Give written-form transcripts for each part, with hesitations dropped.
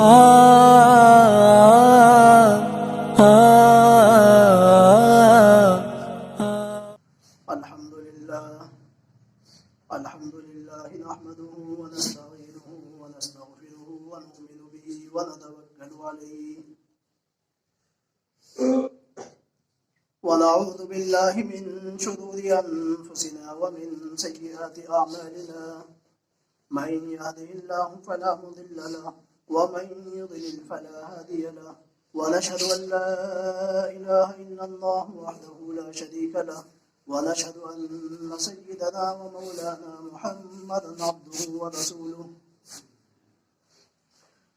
الحمد لله نحمده ونستعينه ونستغفره ونؤمن به ونتوكل عليه ونعوذ بالله من شرور أنفسنا ومن سيئات أعمالنا من يهده الله فلا مضل له ومن يضلل فلا هادي له ونشهد أن لا إله إلا الله وحده لا شريك له ونشهد أن سيدنا ومولانا محمدا عبده ورسوله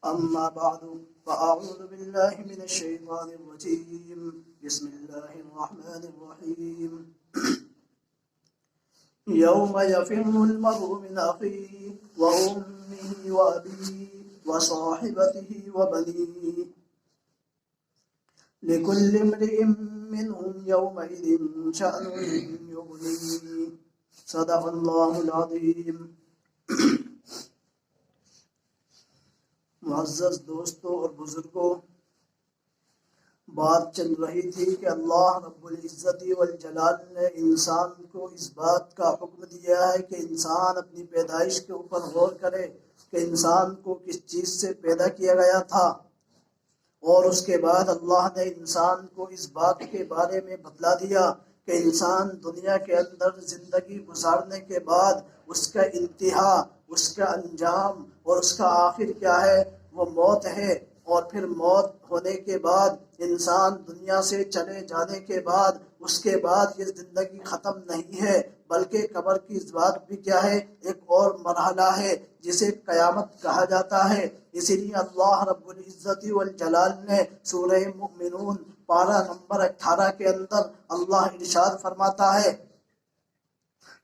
أما بعد فأعوذ بالله من الشيطان الرجيم بسم الله الرحمن الرحيم يوم يفر المرء من أخيه وأمه وأبيه وصاحبته وبنيه لكل امرئ منهم يومئذ شأن يغنيه صدق الله العظيم. معزز دوستوں اور بزرگوں، بات چل رہی تھی کہ اللہ رب العزت والجلال نے انسان کو اس بات کا حکم دیا ہے کہ انسان اپنی پیدائش کے اوپر غور کرے کہ انسان کو کس چیز سے پیدا کیا گیا تھا، اور اس کے بعد اللہ نے انسان کو اس بات کے بارے میں بتلا دیا کہ انسان دنیا کے اندر زندگی گزارنے کے بعد اس کا انتہا، اس کا انجام اور اس کا آخر کیا ہے، وہ موت ہے. اور پھر موت ہونے کے بعد انسان دنیا سے چلے جانے کے بعد اس کے بعد یہ زندگی ختم نہیں ہے، بلکہ قبر کی بات بھی کیا ہے، ایک اور مرحلہ ہے جسے قیامت کہا جاتا ہے. اسی لیے اللہ رب العزت والجلال نے سورہ مؤمنون پارہ نمبر 18 کے اندر اللہ ارشاد فرماتا ہے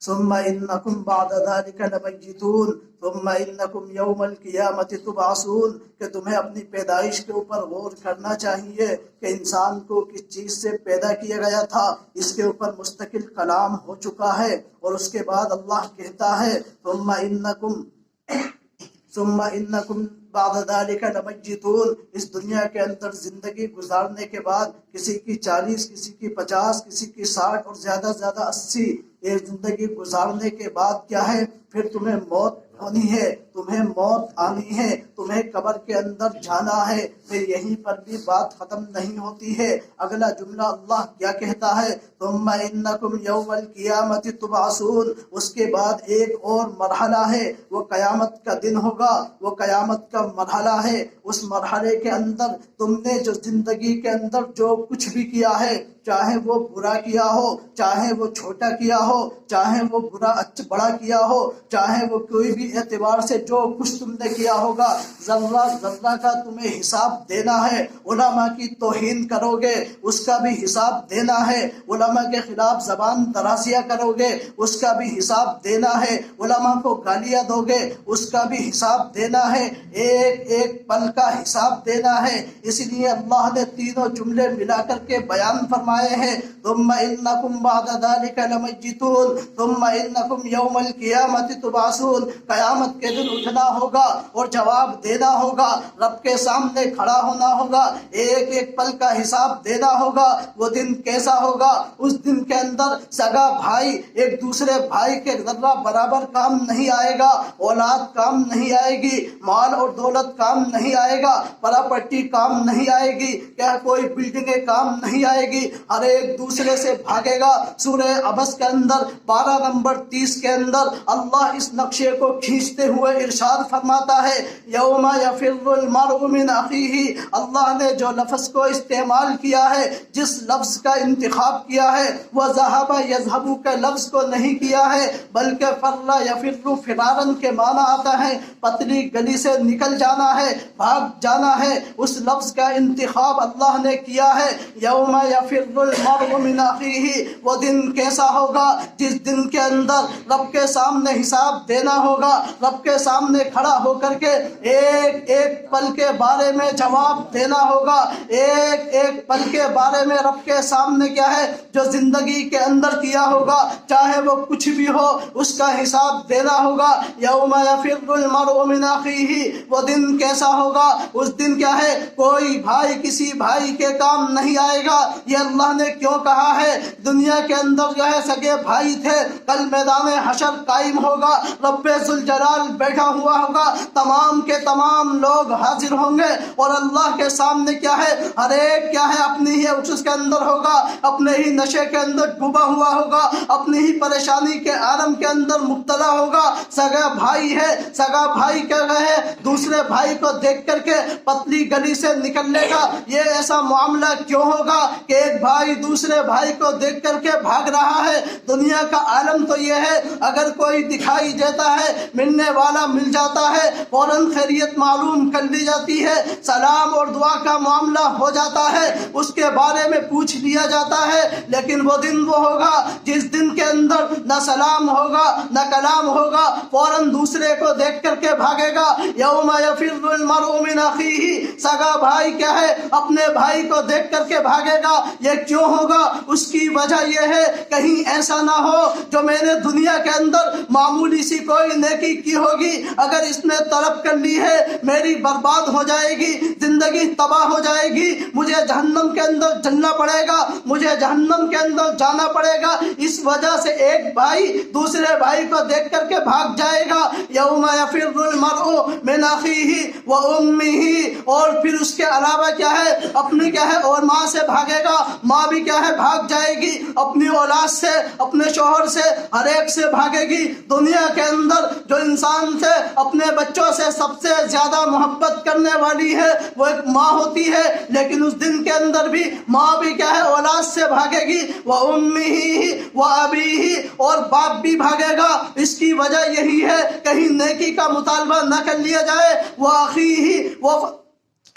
ثم انکم بعد ذلک لمیتون ثم انکم یوم القیامت تبعثون، کہ تمہیں اپنی پیدائش کے اوپر غور کرنا چاہیے کہ انسان کو کس چیز سے پیدا کیا گیا تھا. اس کے اوپر مستقل کلام ہو چکا ہے. اور اس کے بعد اللہ کہتا ہے ثم انکم بعد ذلک لمیتون، اس دنیا کے اندر زندگی گزارنے کے بعد کسی کی 40، کسی کی 50، کسی کی 60 اور زیادہ سے زیادہ 80 یہ زندگی گزارنے کے بعد کیا ہے، پھر تمہیں موت ہونی ہے، تمہیں موت آنی ہے، تمہیں قبر کے اندر جانا ہے. پھر یہیں پر بھی بات ختم نہیں ہوتی ہے. اگلا جملہ اللہ کیا کہتا ہے ثم انکم یوم القیامت تبعثون، اس کے بعد ایک اور مرحلہ ہے، وہ قیامت کا دن ہوگا، وہ قیامت کا مرحلہ ہے. اس مرحلے کے اندر تم نے جو زندگی کے اندر جو کچھ بھی کیا ہے، چاہے وہ برا کیا ہو، چاہے وہ چھوٹا کیا ہو، چاہے وہ بڑا کیا ہو، چاہے وہ کوئی بھی اعتبار سے جو کچھ تم نے کیا ہوگا، ذرہ ذرہ کا تمہیں حساب دینا ہے. علماء کی توہین کرو گے، اس کا بھی حساب دینا ہے. علماء کے خلاف زبان درازیاں کرو گے، اس کا بھی حساب دینا ہے. علماء کو گالیاں دو گے، اس کا بھی حساب دینا ہے. ایک ایک پل کا حساب دینا ہے. اس لیے اللہ نے تینوں جملے ملا کر کے بیان فرمائے ہیں ثم انکم بعد ذلک لمیتون ثم انکم یوم القیامت تبعثون. قیامت کے دن اٹھنا ہوگا اور جواب دینا ہوگا، رب کے سامنے کھڑا ہونا ہوگا، ایک ایک پل کا حساب دینا ہوگا. وہ دن کیسا ہوگا؟ اس دن کے اندر سگا بھائی ایک دوسرے بھائی کے ذرہ برابر کام نہیں آئے گا، اولاد کام نہیں آئے گی، مال اور دولت کام نہیں آئے گا، پراپرٹی کام نہیں آئے گی، کیا کوئی بلڈنگیں کام نہیں آئے گی، ہر ایک دوسرے سے بھاگے گا. سورہ عبس کے اندر 12 نمبر 30 کے اندر اللہ اس نقشے کو کھینچتے ہوئے ارشاد فرماتا ہے یوم یفر المرء من اخیہ. اللہ نے جو لفظ کو استعمال کیا ہے، جس لفظ کا انتخاب کیا ہے، وہ ذہب یذہب کے لفظ کو نہیں کیا ہے، بلکہ فر یفر فرارن کے معنی آتا ہے پتلی گلی سے نکل جانا ہے، بھاگ جانا ہے. اس لفظ کا انتخاب اللہ نے کیا ہے یوم یفر المرء من اخیہ. وہ دن کیسا ہوگا؟ جس دن کے اندر رب کے سامنے حساب دینا ہوگا، رب کے سامنے کھڑا ہو کر کے ایک ایک پل کے بارے میں جواب جواب دینا ہوگا۔ ایک ایک پل کے بارے میں رب کے سامنے کیا ہے جو زندگی کے اندر کیا ہوگا، چاہے وہ کچھ بھی ہو، اس کا حساب دینا ہوگا۔ یوم یفر المرء من اخیہ، وہ دن کیسا ہوگا؟ اس دن کیا ہے کوئی بھائی کسی بھائی کے کام نہیں آئے گا۔ یہ اللہ نے کیوں کہا ہے؟ دنیا کے اندر جو ہے سگے بھائی تھے، کل میدان حشر قائم ہوگا، رب ذوالجلال بیٹھا ہوا ہوگا، تمام کے تمام لوگ حاضر ہوں گے اور اللہ کے سامنے کیا ہے ہر ایک کیا ہے اپنی ہی اس کے اندر ہوگا، اپنے ہی نشے کے اندر ڈوبا ہوا ہوگا، اپنی ہی پریشانی کے عالم کے اندر مبتلا ہوگا۔ سگا بھائی ہے، سگا بھائی کیا ہے دوسرے بھائی کو دیکھ کر کے پتلی گلی سے نکل لے گا۔ یہ ایسا معاملہ کیوں ہوگا کہ ایک بھائی دوسرے بھائی کو دیکھ کر کے بھاگ رہا ہے؟ دنیا کا عالم تو یہ ہے، اگر کوئی دکھائی دیتا ہے، ملنے والا مل جاتا ہے، فوراً خیریت معلوم کر لی جاتی ہے، سلام اور دعا کا معاملہ ہو جاتا ہے، اس کے بارے میں پوچھ لیا جاتا ہے۔ لیکن وہ دن وہ ہوگا جس دن کے اندر نہ سلام ہوگا نہ کلام ہوگا، فوراً دوسرے کو دیکھ کر کے بھاگے گا۔ یوم یفر المرء من اخیہ، سگا بھائی کیا ہے اپنے بھائی کو دیکھ کر کے بھاگے گا۔ یہ کیوں ہوگا؟ اس کی وجہ یہ ہے کہیں ایسا نہ ہو جو میں نے دنیا کے اندر معمولی سی کوئی نیکی کی ہوگی، اگر اس نے طلب کر لی ہے میری برباد ہو جائے گی، زندگی تباہ ہو جائے گی، مجھے جہنم کے اندر جلنا پڑے گا، مجھے جہنم کے اندر جانا پڑے گا۔ اس وجہ سے ایک بھائی دوسرے بھائی کو دیکھ کر کے بھاگ جائے گا۔ یوم یفر المرء من اخیہ و امہ، اور پھر اس کے علاوہ کیا ہے اپنی کیا ہے اور ماں سے بھاگے گا، ماں بھی کیا ہے بھاگ جائے گی، اپنی اولاد سے، اپنے شوہر سے، ہر ایک سے بھاگے گی۔ دنیا کے اندر جو انسان سے اپنے بچوں سے سب سے زیادہ محبت کرنے والی ہے وہ ایک ماں ہوتی ہے، لیکن اس دن کے اندر بھی ماں بھی کیا ہے اولاد سے بھاگے گی، وَأُمِّهِ وَأَبِيهِ، اور باپ بھی بھاگے گا۔ اس کی وجہ یہی ہے کہیں نیکی کا مطالبہ نہ کر لیا جائے۔ وَأَخِيهِ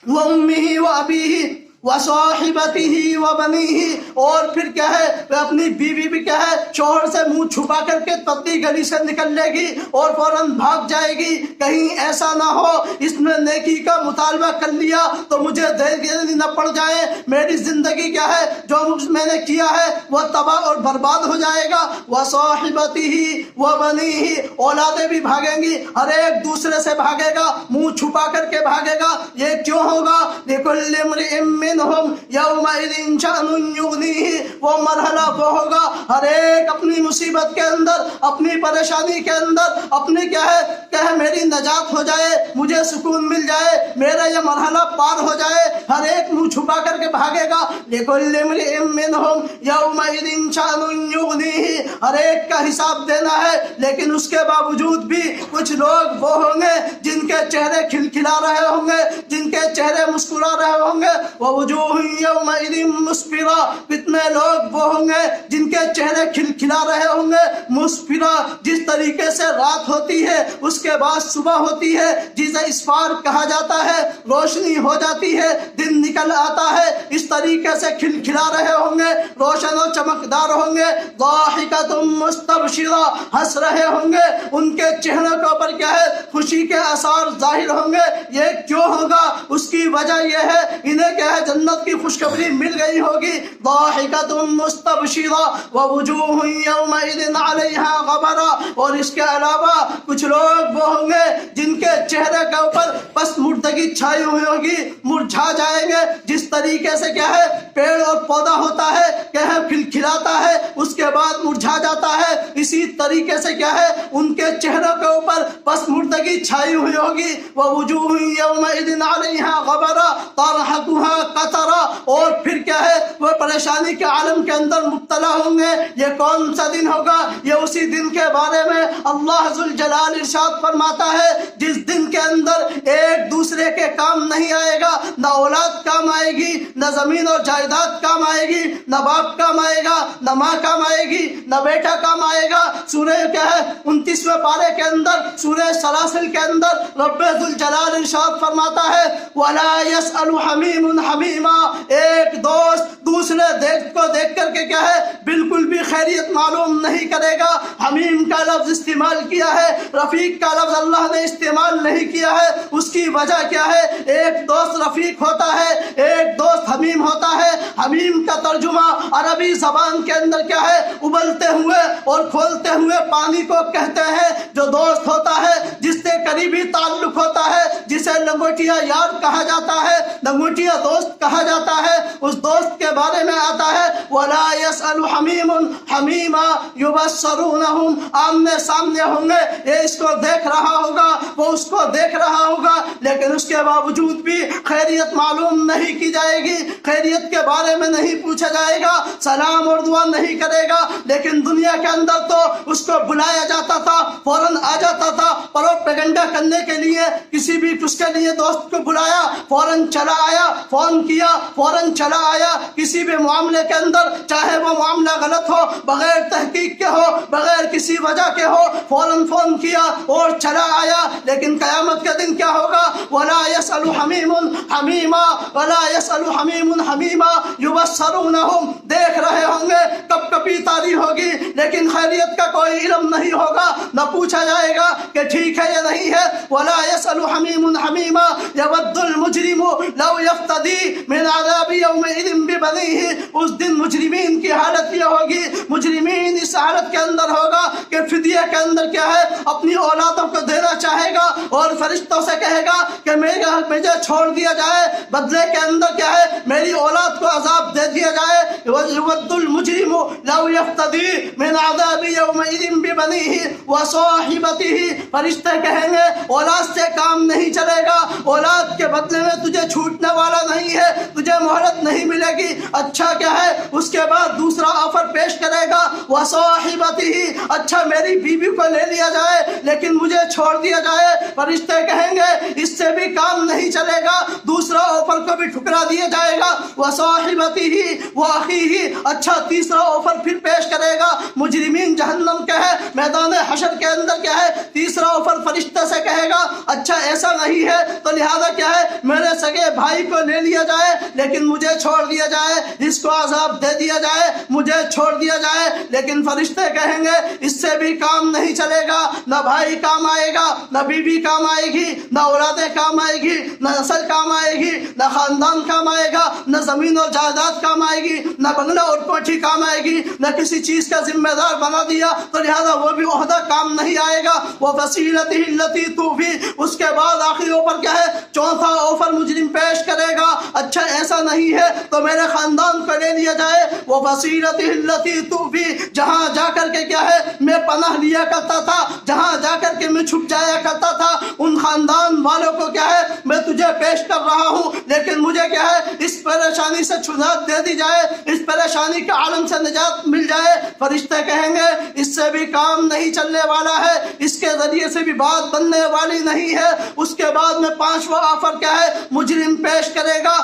وَأُمِّهِ وَأَبِيهِ وَصَاحِبَتِهِ وَبَنِيهِ، اور پھر کیا ہے وہ اپنی بیوی بھی کیا ہے شوہر سے منہ چھپا کر کے پتلی گلی سے نکل لے گی اور فوراً بھاگ جائے گی۔ کہیں ایسا نہ ہو اس میں نیکی کا مطالبہ کر لیا تو مجھے دیر نہ پڑ جائے، میری زندگی کیا ہے جو میں نے کیا ہے وہ تباہ اور برباد ہو جائے گا۔ وَصَاحِبَتِهِ وَبَنِيهِ، اولادیں بھی بھاگیں گی، ہر ایک دوسرے سے بھاگے گا، منہ چھپا کر کے بھاگے گا۔ یہ کیوں ہوگا؟ لِكُلِّ امْرِئٍ مِّنْهُمْ يَوْمَئِذٍ شَأْنٌ يُغْنِيهِ، وہ مرحلہ وہ ہوگا ہر ایک اپنی مصیبت کے اندر، اپنی پریشانی کے اندر، اپنی کیا ہے کہ میری نجات ہو جائے، مجھے سکون مل جائے، میرا یہ مرحلہ پار ہو جائے، ہر ایک منہ چھپا کر کے بھاگے گا۔ لِكُلِّ امْرِئٍ مِّنْهُمْ يَوْمَئِذٍ شَأْنٌ يُغْنِيهِ، ہر ایک کا حساب دینا ہے، لیکن اس کے باوجود بھی کچھ لوگ وہ ہوں گے جن کے چہرے کھلکھلا رہے ہوں گے، جن کے چہرے مسکرا رہے ہوں گے۔ وَوُجُوهٌ يَوْمَئِذٍ مُسْفِرَةٌ، کتنے لوگ وہ ہوں گے جن کے چہرے کھلکھلا رہے ہوں گے۔ مسفرہ، جس طریقے سے رات ہوتی ہے اس کے بعد صبح ہوتی ہے، جسے اسفار کہا جاتا ہے، روشنی ہو جاتی ہے، دن نکل آتا ہے، اس طریقے سے کھلکھلا رہے ہوں گے، روشن و چمکدار ہوں گے۔ ضاحکۃ مستبشرہ، ہنس رہے ہوں گے، ان کے چہروں کے اوپر کیا ہے خوشی کے آثار ظاہر ہوں گے۔ یہ کیوں ہوگا؟ اس کی وجہ یہ ہے انہیں کیا ہے جنت کی خوشخبری مل گئی ہوگی۔ ضاحکۃ مستبشرہ ووجوہ یومئذ علیہا غبرہ، اور اس کے علاوہ کچھ لوگ وہ ہوں گے جن کے چہرے کے اوپر پس مردگی چھائی ہوئی ہوگی، مرجھا جائیں گے۔ جس طریقے سے کیا ہے پیڑ اور پودا ہوتا ہے کیا ہے کھلکھلاتا ہے اس کے بعد مرجھا جاتا ہے، اسی طریقے سے کیا ہے ان کے چہروں کے اوپر پس مردگی چھائی ہوئی ہوگی۔ ووجوہ یومئذ علیہا غبرہ ترہقها قترہ، اور پھر کیا ہے وہ پریشانی کے عالم کے اندر مبتلا ہوں گے۔ یہ کون سا دن ہوگا؟ یہ اسی دن کے بارے میں اللہ ذوالجلال ارشاد فرماتا ہے جس دن کے اندر ایک دوسرے کے کام نہیں آئے گا، نہ اولاد کام آئے گی، نہ زمین اور جائیداد کام آئے گی، نہ باپ کام آئے گا، نہ ماں کام آئے گی، نہ بیٹا کام آئے گا۔ سورہ کیا ہے 29ویں پارے کے اندر سورہ سلاسل کے اندر رب ذوالجلال ارشاد فرماتا ہے وَلَا يَسْأَلُ حَمِيمٌ حَمِيمًا، ایک دوست دوسرے کو دیکھ کر کے کیا ہے بالکل بھی خیریت معلوم نہیں کرے گا۔ حمیم کا لفظ استعمال کیا ہے، رفیق کا لفظ اللہ نے استعمال نہیں کیا ہے۔ اس کی کی وجہ کیا ہے؟ ایک دوست رفیق ہوتا ہے، ایک دوست حمیم ہوتا ہے۔ حمیم کا ترجمہ عربی زبان کے اندر کیا ہے؟ ابلتے ہوئے اور کھولتے ہوئے پانی کو کہتے ہیں۔ جو دوست ہوتا ہے جس سے قریبی تعلق ہوتا ہے، جسے لنگوٹیا یار کہا جاتا ہے، لنگوٹیا دوست کہا جاتا ہے، اس دوست کے بارے میں آتا ہے وَلَا يَسْأَلُ حَمِيمٌ حَمِيمًا يُبَصَّرُونَهُمْ، آمنے سامنے ہوں گے، یہ اس کو دیکھ رہا ہوگا، وہ اس کو دیکھ رہا ہوگا، لیکن اس کے باوجود بھی خیریت معلوم نہیں کی جائے گی، خیریت کے بارے میں نہیں پوچھا جائے گا، سلام اور دعا نہیں کرے گا۔ لیکن دنیا کے اندر تو اس کو بلایا جاتا تھا، فوراً آ جاتا تھا، پروپیگنڈا کرنے کے لیے کسی بھی اس کے لیے دوست کو بلایا، فوراً چلا آیا، فون کیا، فوراً چلا آیا۔ کسی بھی معاملے کے اندر چاہے وہ معاملہ غلط ہو، بغیر تحقیق کے ہو، بغیر کسی وجہ کے ہو، فوراً فون کیا اور چلا آیا۔ لیکن قیامت کے دن کیا ہوگا؟ وَلَا يَسْأَلُ حَمِيمٌ حَمِيمًا وَلَا يَسْأَلُ حَمِيمٌ حَمِيمًا يُبَصَّرُونَهُمْ، دیکھ رہے ہوں گے، کب کبھی تاری ہوگی، لیکن خیریت کا کوئی علم نہیں ہوگا، نہ پوچھا جائے گا کہ ٹھیک ہے یا نہیں ہے۔ وَلَا يَسْأَلُ حَمِيمٌ حَمِيمًا يَوَدُّ الْمُجْرِمُ لَوْ يَفْتَدِي مِنْ عَذَابِ يَوْمِئِذٍ بِبَنِيهِ، اس دن مجرمین کی حالت یہ ہوگی، مجرمین اس حالت کے اندر ہوگا کہ فدیہ کے اندر کیا ہے؟ اپنی اولادوں کو دینا چاہے گا اور فرشتوں سے کہے گا کہ مجھے چھوڑ دیا جائے، بدلے کے اندر کیا ہے؟ میری اولاد کو عذاب دے دیا جائے۔ يَوَدُّ الْمُجْرِمُ لَوْ يَفْتَدِي مِنْ عَذَابِ يَوْمِئِذٍ بِبَنِيهِ وَصَاحِبَتِهِ، فرشتے کہیں گے اولاد سے کام نہیں چلے گا، اولاد کے بدلے میں تجھے چھوٹنے والا نہیں ہے، تجھے مہلت نہیں ملے گی۔ اچھا کیا ہے؟ اس کے بعد دوسرا آفر پیش کرے گا وَصَاحِبَتِهِ، اچھا میری بیوی کو لے لیا جائے لیکن مجھے چھوڑ دیا جائے۔ فرشتے کہیں گے اس سے بھی کام نہیں چلے گا، دوسرا آفر کو بھی ٹھکرا دیا جائے گا وَصَاحِبَتِهِ وَأَخِيهِ، اچھا تیسرا آفر پھر پیش کرے گا۔ مجرمین جہنم کے ہے، میدان حشر کے اندر کیا ہے؟ تیسرا آفر فرشتے سے کہے گا اچھا ایسا نہیں ہے تو لہذا کیا ہے؟ میرے سگے بھائی کو لے لیا جائے لیکن مجھے چھوڑ دیا جائے، اس کو عذاب دے دیا جائے، مجھے چھوڑ دیا جائے۔ لیکن فرشتے کہیں گے اس سے بھی کام نہیں چلے گا، نہ بھائی کام آئے گا، نہ بیوی کام آئے گی، نہ اولادیں کام آئے گی، نہ نسل کام آئے گی، نہ خاندان کام آئے گا، نہ زمین اور جائیداد کام آئے گی، نہ بنگلہ اور کوٹھی کام آئے گی، نہ کسی چیز کا ذمہ دار بنا دیا تو لہذا وہ بھی عہدہ کام نہیں آئے گا۔ وَفَصِيلَتِهِ الَّتِي تُؤْوِيهِ، اس کے بعد آخری آفر کیا ہے؟ چوتھا آفر مجرم پیش کرے گا اچھا ایسا نہیں ہے تو میرے خاندان کو لے لیا جائے۔ وَفَصِيلَتِهِ الَّتِي تُؤْوِيهِ، جہاں جا کر کے کیا ہے؟ میں پناہ لیا کرتا تھا، جہاں جا کر کے میں چھپ جایا کرتا تھا، ان خاندان والوں کو کیا ہے؟ میں تجھے پیش کر رہا ہوں، لیکن مجھے کیا ہے؟ اس پریشانی سے نجات دے دی جائے، اس پریشانی کے عالم سے نجات مل جائے۔ فرشتے کہیں گے اس سے بھی کام نہیں چلنے والا ہے، اس کے ذریعے سے بھی بات بننے والی نہیں ہے۔ اس کے بعد میں پانچواں آفر کیا ہے؟ مجرم پیش کرے گا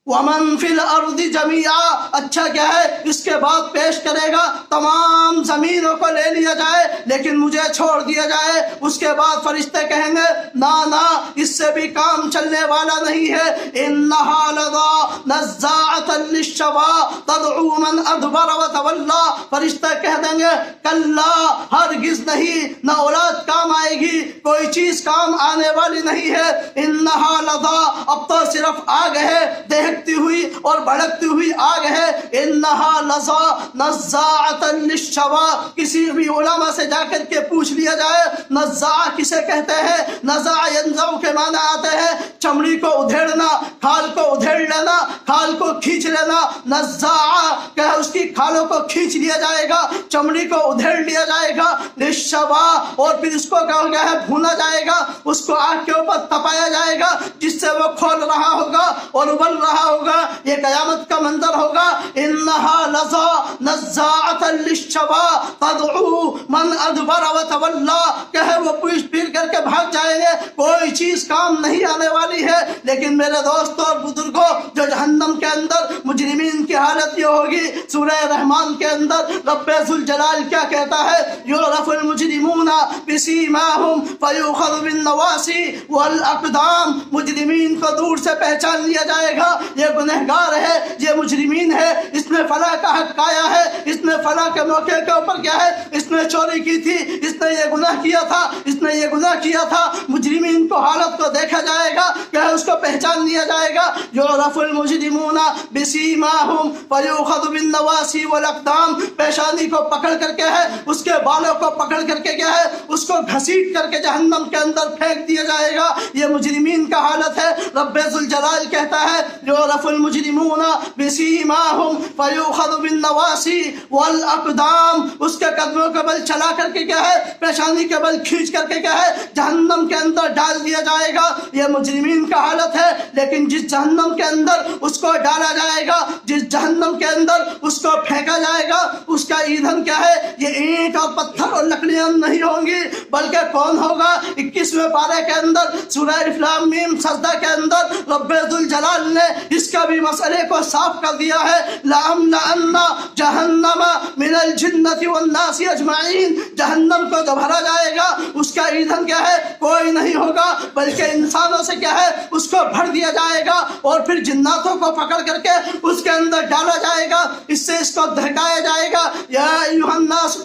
وَمَنْ فِي الْأَرْضِ جَمِيعًا، اچھا کیا ہے؟ اس کے بعد پیش کرے گا تمام زمینوں کو لے لیا جائے لیکن مجھے چھوڑ دیا جائے۔ اس کے بعد فرشتے کہیں گے نہ اس سے بھی کام چلنے والا نہیں ہے۔ إِنَّهَا لَظَىٰ نَزَّاعَةً لِلشَّوَىٰ تَدْعُو مَنْ أَدْبَرَ وَتَوَلَّىٰ، فرشتے کہہ دیں گے کلا، ہرگز نہیں، نہ اولاد کام آئے گی، کوئی چیز کام آنے والی نہیں ہے۔ إِنَّهَا لَظَىٰ، اب تو صرف آگ ہے، دہکتی ہوئی اور بھڑکتی ہوئی آگ ہے۔ انہا لظا نزاعۃ للشوا، کسی بھی علماء سے جا کر کے پوچھ لیا جائے نزاع کسے کہتے ہیں؟ نزاع ینزع کے معنی آتے ہیں چمڑی کو ادھیڑنا، کھال کو ادھیڑ لینا، کھال کو کھینچ لینا۔ نزاع کہ اس کی کھالوں کو کھینچ لیا جائے گا، چمڑی کو ادھیڑ لیا جائے گا۔ للشوا، اور پھر اس کو کہا گیا ہے بھونا جائے گا، اس کو آگ کے اوپر تپایا جائے گا جس سے وہ کھول رہا ہوگا اور ابل رہا ہوگا۔ یہ قیامت کا منظر ہوگا۔ انہا لظا نزاعۃ للشوا تدعو من ادبر وتولا، کہ وہ پیچھ پھیر کر کے بھاگ جائیں گے، کوئی چیز کام نہیں آنے والی ہے۔ لیکن میرے دوستوں اور بزرگوں، جو جہنم کے اندر مجرمین کی حالت یہ ہوگی، سورہ رحمان کے اندر رب ذوالجلال کیا کہتا ہے؟ یعرف المجرمون بسیماہم فیؤخذ بالنواصی والاقدام، مجرمین کو دور سے پہچان لیا جائے گا، یہ گنہگار ہے، یہ مجرمین ہے، اس نے فلاں کا حق کھایا ہے، اس نے فلاں کے موقع کے اوپر کیا ہے، اس نے چوری کی تھی، اس نے یہ گناہ کیا تھا، اس نے یہ گناہ کیا تھا۔ مجرمین کو حالت کو دیکھا جائے گا کہ اس کو پہچان لیا جائے گا۔ یعرف المجرمون بسیماہم فیؤخذ بالنواصی والاقدام، پیشانی کو پکڑ کر کے ہے، اس کے بالوں کو پکڑ کر کے کیا ہے، اس کو گھسیٹ کر کے جہنم کے اندر پھینک دیا جائے گا۔ یہ مجرمین کا حالت ہے۔ رب ذوالجلال کہتا ہے یعرف المجرمون بسیماہم فیؤخذ بالنواصی والاقدام، اس کے قدموں کے بل چلا کر کے کیا ہے، پیشانی کے بل کھینچ کر کے کیا ہے، جہنم کے اندر ڈال دیا جائے گا۔ یہ مجرمین کا حالت ہے۔ لیکن جس جہنم کے اندر اس کو ڈالا جائے گا، جس جہنم کے اندر اس کو پھینکا جائے گا، اس کا ایندھن کیا ہے، یہ اینٹ اور پتھر اور لکڑیاں نہیں ہوں گی، بلکہ کون ہوگا؟ 21ویں پارے کے اندر سورہ الف لام میم سجدہ کے اندر رب ذوالجلال نے اس کا بھی مسئلے کو صاف کر دیا ہے۔ لَأَمْلَأَنَّ جَهَنَّمَ مِنَ الْجِنَّةِ وَالنَّاسِ أَجْمَعِينَ، جہنم کو جو بھرا جائے گا اس کا ایندھن کیا ہے، کوئی نہیں ہوگا، بلکہ انسانوں سے کیا ہے، اس کو بھر دیا جائے گا اور پھر جناتوں کو پکڑ کر کے اس کے اندر ڈالا جائے گا، اس سے اس کو دہکایا جائے گا۔ یا ایھا الناس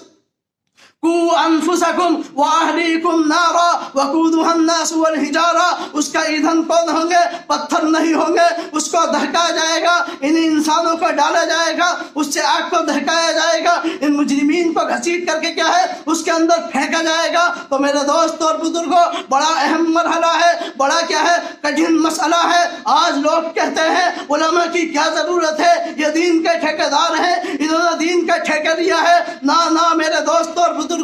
قوا انفسکم واہلیکم نارا وقودها الناس والحجارہ، اس کا ایندھن کون ہوں گے؟ پتھر نہیں ہوں گے، اس کو دہکایا جائے گا، ان انسانوں کو ڈالا جائے گا، اس سے آگ کو دہکایا جائے گا، ان مجرمین کو گھسیٹ کر کے کیا ہے، اس کے اندر پھینکا جائے گا۔ تو میرے دوست اور بزرگوں، بڑا اہم مرحلہ ہے، بڑا کیا ہے، کٹھن مسئلہ ہے۔ آج لوگ کہتے ہیں علماء کی کیا ضرورت ہے، یہ دین کے ٹھیکیدار ہیں، انہوں نے دین کا ٹھیکہ لیا ہے۔ نہ میرے دوست اور بزرگوں،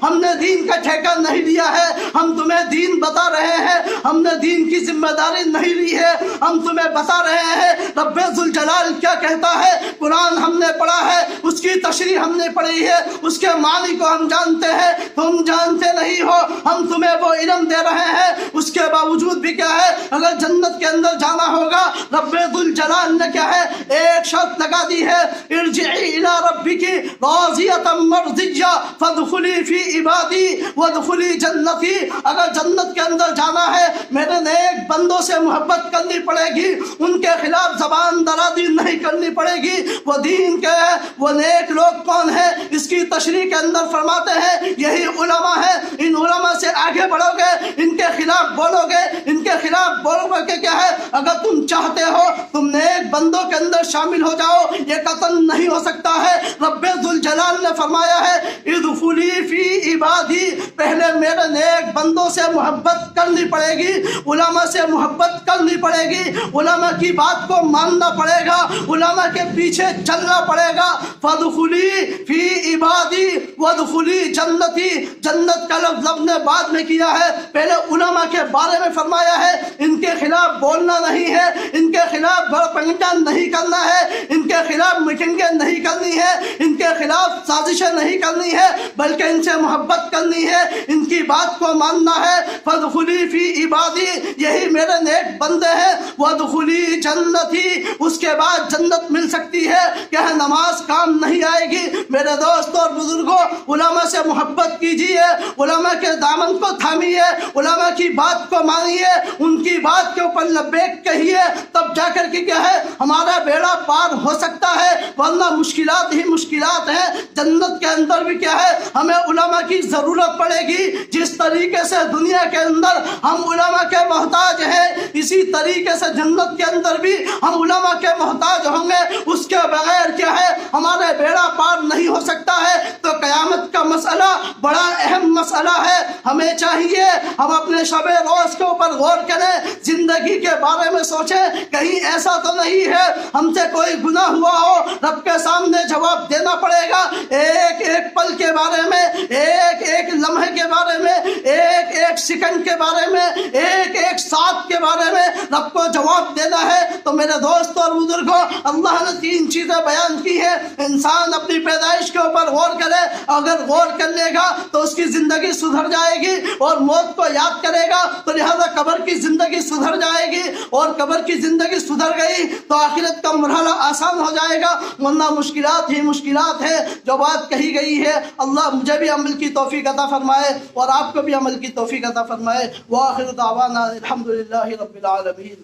ہم نے دین کا ٹھیکہ نہیں لیا ہے، ہم تمہیں دین بتا رہے ہیں، ہم نے دین کی ذمہ داری نہیں لی ہے، ہم تمہیں بتا رہے ہیں رب ذوالجلال کیا کہتا ہے۔ قرآن ہم نے پڑھا ہے، اس کی تشریح ہم نے پڑھی ہے، اس کے معنی کو ہم جانتے ہیں، تم جانتے نہیں ہو، ہم تمہیں وہ علم دے رہے ہیں۔ اس کے باوجود بھی کیا ہے، اگر جنت کے اندر جانا ہوگا، رب ذوالجلال نے کیا ہے، ایک شرط لگا دی ہے، ارجعی الی ربک راضیۃ مرضیہ فادخلی فی عبادی وادخلی جنتی۔ اگر جنت کے اندر جانا ہے، میرے نیک بندوں سے محبت کرنی پڑے گی، ان کے خلاف زبان درازی نہیں کرنی پڑے گی۔ وہ دین کے وہ نیک لوگ کون ہیں؟ اس کی تشریح کے اندر فرماتے ہیں یہی علماء ہیں۔ ان علماء سے آگے بڑھو گے، ان کے خلاف بولو گے، ان کے خلاف بولو گے کہ کیا ہے، اگر تم چاہتے ہو تم نیک بندوں کے اندر شامل ہو جاؤ، یہ قطعاً نہیں ہو سکتا ہے۔ رب ذوالجلال نے فرمایا ہے ادخلی فی عبادی، پہلے میرے نیک بندوں سے محبت کرنی پڑے گی، علماء سے محبت کرنی پڑے گی، علماء کی بات کو ماننا پڑے گا، علماء کے پیچھے چلنا پڑے گا۔ فادخلی فی عبادی وادخلی جنتی، جنت کا لفظ رب نے بعد میں کیا ہے، پہلے علماء کے بارے میں فرمایا ہے۔ ان کے خلاف بولنا نہیں ہے، ان کے خلاف بڑپنگا نہیں کرنا ہے، ان کے خلاف میٹنگیں نہیں کرنی ہے، ان کے خلاف سازشیں نہیں کرنی ہے، بلکہ ان سے محبت کرنی ہے، ان کی بات کو ماننا ہے۔ فادخلی فی عبادی، یہی میرے نیک بندے ہیں، وادخلی جنتی، اس کے بعد جنت مل سکتی ہے۔ کہ نماز کام نہیں آئے گی۔ میرے دوستوں اور بزرگوں، علماء سے محبت کیجیے، علماء کے دامن کو تھامیے، علماء کی بات کو مانیے، ان کی بات کے اوپر لبیک کہیے، تب جا کر کے کیا ہے، ہمارا بیڑا پار ہو سکتا ہے، ورنہ مشکلات ہی مشکلات ہیں۔ جنت کے اندر بھی کیا ہے، ہمیں علماء کی ضرورت پڑے گی۔ جس طریقے سے دنیا کے اندر ہم علماء کے محتاج ہیں، اسی طریقے سے جنت کے اندر بھی ہم علماء کے محتاج ہوں گے۔ اس کے بغیر کیا ہے، ہمارے بیڑا پار نہیں ہو سکتا ہے۔ تو قیامت کا مسئلہ بڑا اہم مسئلہ ہے۔ ہمیں چاہیے ہم اپنے شب روز کے اوپر غور کریں، زندگی کے بارے میں سوچیں، کہیں ایسا تو نہیں ہے ہم سے کوئی گناہ ہوا ہو، رب کے سامنے جواب دینا پڑے گا۔ ایک ایک پل کے بارے میں، ایک ایک لمحے کے بارے میں، ایک ایک سیکنڈ کے بارے میں، ایک ایک ساتھ کے بارے میں رب کو جواب دینا ہے۔ تو میرے دوستوں اور بزرگوں، اللہ نے 3 چیزیں بیان کی ہیں۔ انسان اپنی پیدائش کے اوپر غور کرے، اگر غور کر لے گا تو اس کی زندگی سدھر جائے گی، اور موت کو یاد کرے گا تو لہذا قبر کی زندگی سدھر جائے گی، اور قبر کی زندگی سدھر گئی تو آخرت کا مرحلہ آسان ہو جائے گا، ورنہ مشکلات ہی مشکلات ہے۔ جو بات کہی گئی ہے، اللہ مجھے بھی عمل کی توفیق عطا فرمائے اور آپ کو بھی عمل کی توفیق عطا فرمائے۔ وآخر دعوانا الحمدللہ رب العالمین۔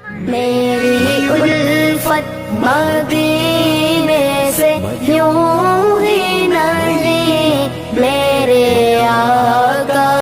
میری الفت مدینے سے یوں ہی نہیں، میرے